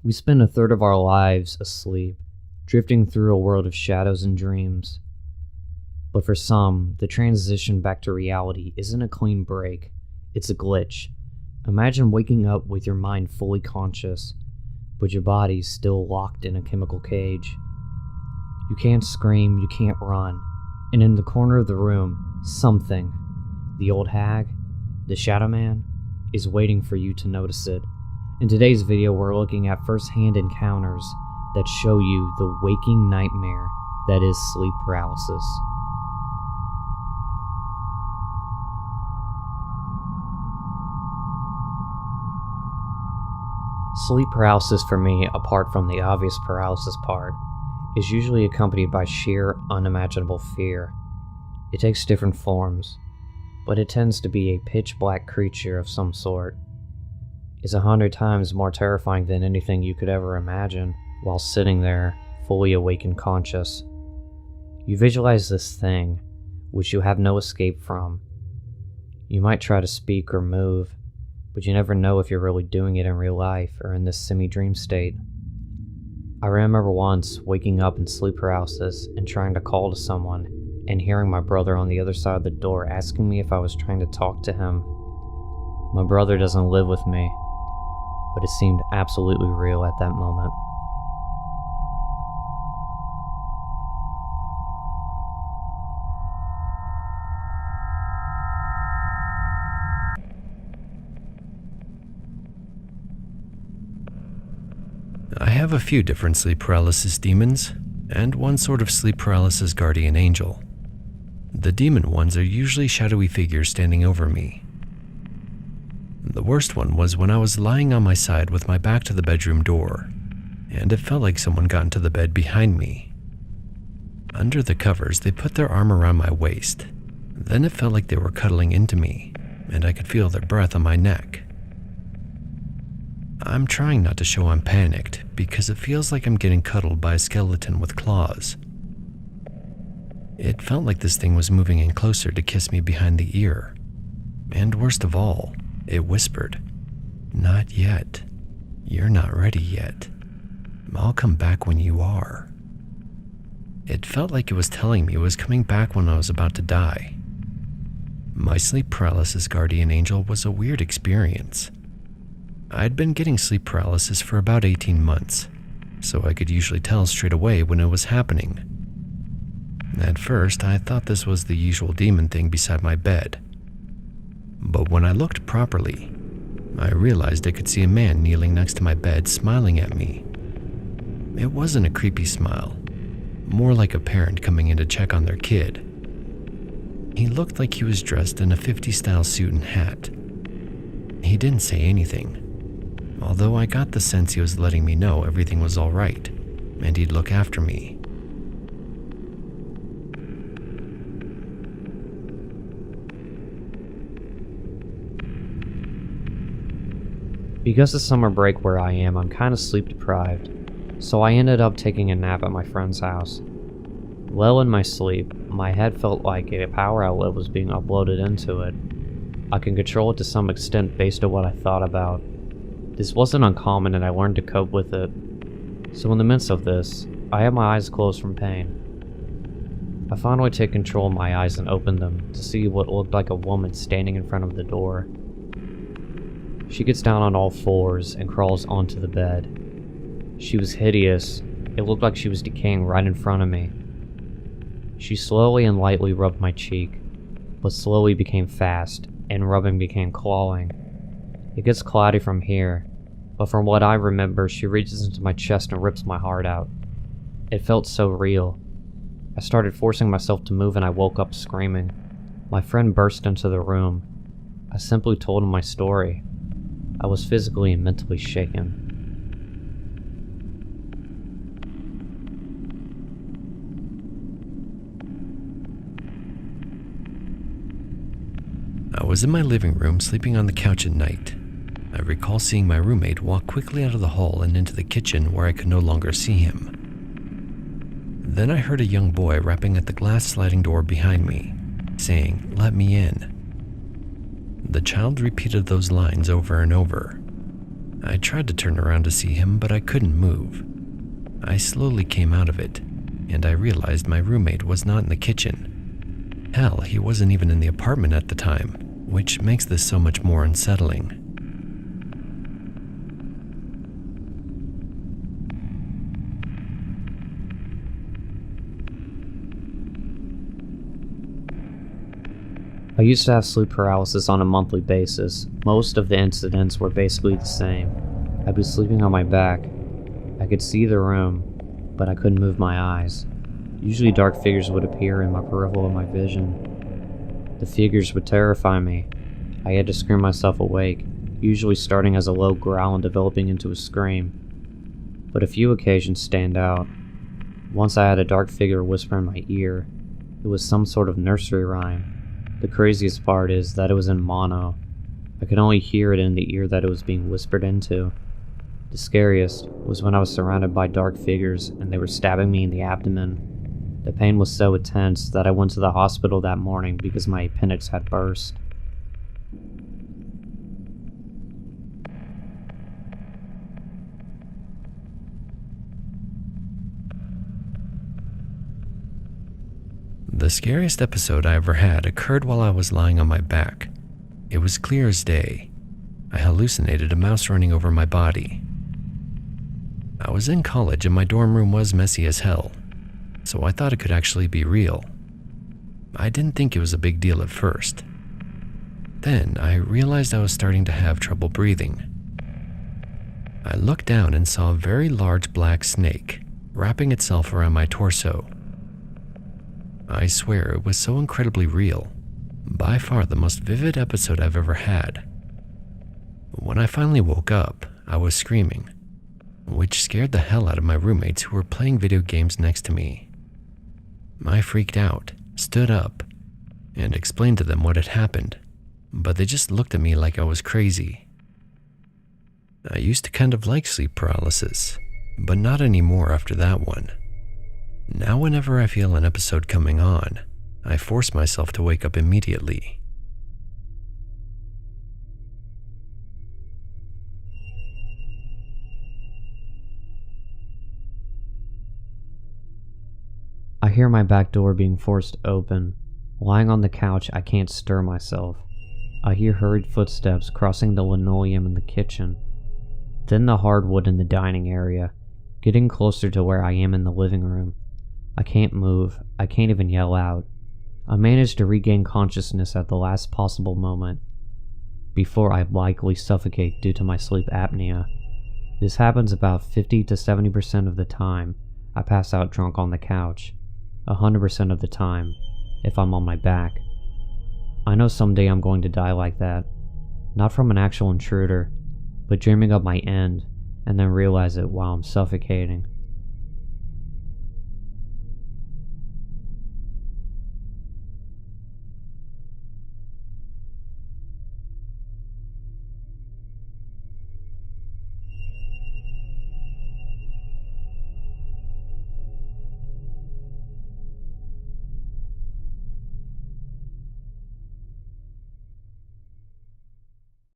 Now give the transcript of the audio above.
We spend a third of our lives asleep, drifting through a world of shadows and dreams. But for some, the transition back to reality isn't a clean break, it's a glitch. Imagine waking up with your mind fully conscious, but your body's still locked in a chemical cage. You can't scream, you can't run, and in the corner of the room, something, the old hag, the shadow man, is waiting for you to notice it. In today's video, we're looking at first-hand encounters that show you the waking nightmare that is sleep paralysis. Sleep paralysis for me, apart from the obvious paralysis part, is usually accompanied by sheer, unimaginable fear. It takes different forms, but it tends to be a pitch-black creature of some sort. It's 100 times more terrifying than anything you could ever imagine while sitting there, fully awake and conscious. You visualize this thing, which you have no escape from. You might try to speak or move, but you never know if you're really doing it in real life or in this semi-dream state. I remember once waking up in sleep paralysis and trying to call to someone, and hearing my brother on the other side of the door asking me if I was trying to talk to him. My brother doesn't live with me, but it seemed absolutely real at that moment. I have a few different sleep paralysis demons, and one sort of sleep paralysis guardian angel. The demon ones are usually shadowy figures standing over me. The worst one was when I was lying on my side with my back to the bedroom door, and it felt like someone got into the bed behind me. Under the covers, they put their arm around my waist. Then it felt like they were cuddling into me, and I could feel their breath on my neck. I'm trying not to show I'm panicked, because it feels like I'm getting cuddled by a skeleton with claws. It felt like this thing was moving in closer to kiss me behind the ear. And worst of all, it whispered, "Not yet. You're not ready yet. I'll come back when you are." It felt like it was telling me it was coming back when I was about to die. My sleep paralysis guardian angel was a weird experience. I'd been getting sleep paralysis for about 18 months, so I could usually tell straight away when it was happening. At first, I thought this was the usual demon thing beside my bed. But when I looked properly, I realized I could see a man kneeling next to my bed smiling at me. It wasn't a creepy smile, more like a parent coming in to check on their kid. He looked like he was dressed in a 50s-style suit and hat. He didn't say anything, although I got the sense he was letting me know everything was all right, and he'd look after me. Because it's summer break where I am, I'm kind of sleep deprived, so I ended up taking a nap at my friend's house. Well in my sleep, my head felt like a power outlet was being uploaded into it. I can control it to some extent based on what I thought about. This wasn't uncommon and I learned to cope with it. So in the midst of this, I had my eyes closed from pain. I finally take control of my eyes and opened them to see what looked like a woman standing in front of the door. She gets down on all fours and crawls onto the bed. She was hideous. It looked like she was decaying right in front of me. She slowly and lightly rubbed my cheek, but slowly became fast, and rubbing became clawing. It gets cloudy from here, but from what I remember, she reaches into my chest and rips my heart out. It felt so real. I started forcing myself to move and I woke up screaming. My friend burst into the room. I simply told him my story. I was physically and mentally shaken. I was in my living room sleeping on the couch at night. I recall seeing my roommate walk quickly out of the hall and into the kitchen where I could no longer see him. Then I heard a young boy rapping at the glass sliding door behind me, saying, "Let me in." The child repeated those lines over and over. I tried to turn around to see him, but I couldn't move. I slowly came out of it, and I realized my roommate was not in the kitchen. Hell, he wasn't even in the apartment at the time, which makes this so much more unsettling. I used to have sleep paralysis on a monthly basis. Most of the incidents were basically the same. I'd be sleeping on my back. I could see the room, but I couldn't move my eyes. Usually dark figures would appear in my peripheral of my vision. The figures would terrify me. I had to scream myself awake, usually starting as a low growl and developing into a scream. But a few occasions stand out. Once I had a dark figure whisper in my ear. It was some sort of nursery rhyme. The craziest part is that it was in mono. I could only hear it in the ear that it was being whispered into. The scariest was when I was surrounded by dark figures and they were stabbing me in the abdomen. The pain was so intense that I went to the hospital that morning because my appendix had burst. The scariest episode I ever had occurred while I was lying on my back. It was clear as day. I hallucinated a mouse running over my body. I was in college and my dorm room was messy as hell, so I thought it could actually be real. I didn't think it was a big deal at first. Then I realized I was starting to have trouble breathing. I looked down and saw a very large black snake wrapping itself around my torso. I swear it was so incredibly real. By far the most vivid episode I've ever had. When I finally woke up, I was screaming, which scared the hell out of my roommates who were playing video games next to me. I freaked out, stood up, and explained to them what had happened, but they just looked at me like I was crazy. I used to kind of like sleep paralysis, but not anymore after that one. Now whenever I feel an episode coming on, I force myself to wake up immediately. I hear my back door being forced open. Lying on the couch, I can't stir myself. I hear hurried footsteps crossing the linoleum in the kitchen. Then the hardwood in the dining area, getting closer to where I am in the living room. I can't move. I can't even yell out. I managed to regain consciousness at the last possible moment, before I likely suffocate due to my sleep apnea. This happens about 50 to 70% of the time I pass out drunk on the couch, 100% of the time if I'm on my back. I know someday I'm going to die like that, not from an actual intruder, but dreaming of my end and then realize it while I'm suffocating.